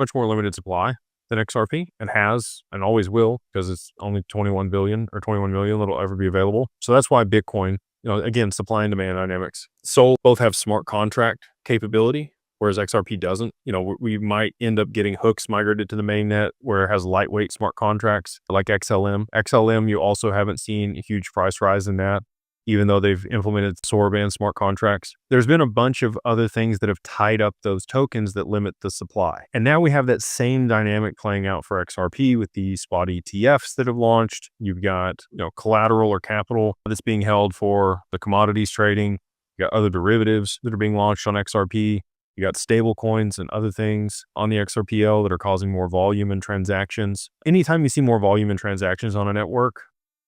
much more limited supply than XRP, and has and always will, because it's only 21 billion or 21 million that'll ever be available. So that's why Bitcoin, again, supply and demand dynamics. Sol both have smart contract capability, whereas XRP doesn't. We might end up getting hooks migrated to the mainnet where it has lightweight smart contracts like XLM. XLM, you also haven't seen a huge price rise in that, even though they've implemented Soroban smart contracts. There's been a bunch of other things that have tied up those tokens that limit the supply. And now we have that same dynamic playing out for XRP with the spot ETFs that have launched. You've got, collateral or capital that's being held for the commodities trading. You got other derivatives that are being launched on XRP. You got stable coins and other things on the XRPL that are causing more volume in transactions. Anytime you see more volume in transactions on a network,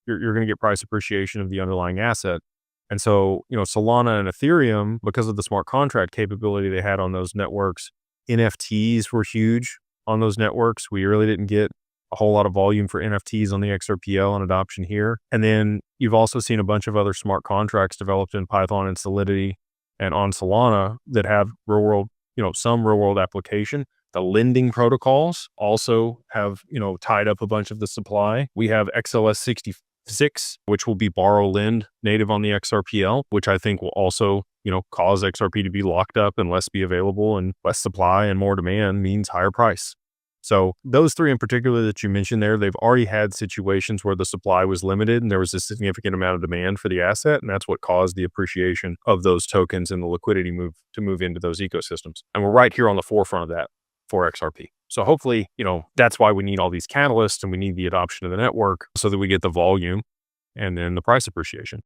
you're going to get price appreciation of the underlying asset. And so, Solana and Ethereum, because of the smart contract capability they had on those networks, NFTs were huge on those networks. We really didn't get a whole lot of volume for NFTs on the XRPL and adoption here. And then you've also seen a bunch of other smart contracts developed in Python and Solidity and on Solana that have some real world application. The lending protocols also have, tied up a bunch of the supply. We have XLS66, which will be borrow lend native on the XRPL, which I think will also, cause XRP to be locked up and less be available, and less supply and more demand means higher price. So those three in particular that you mentioned there, they've already had situations where the supply was limited and there was a significant amount of demand for the asset. And that's what caused the appreciation of those tokens and the liquidity to move into those ecosystems. And we're right here on the forefront of that for XRP. So hopefully, that's why we need all these catalysts and we need the adoption of the network so that we get the volume and then the price appreciation.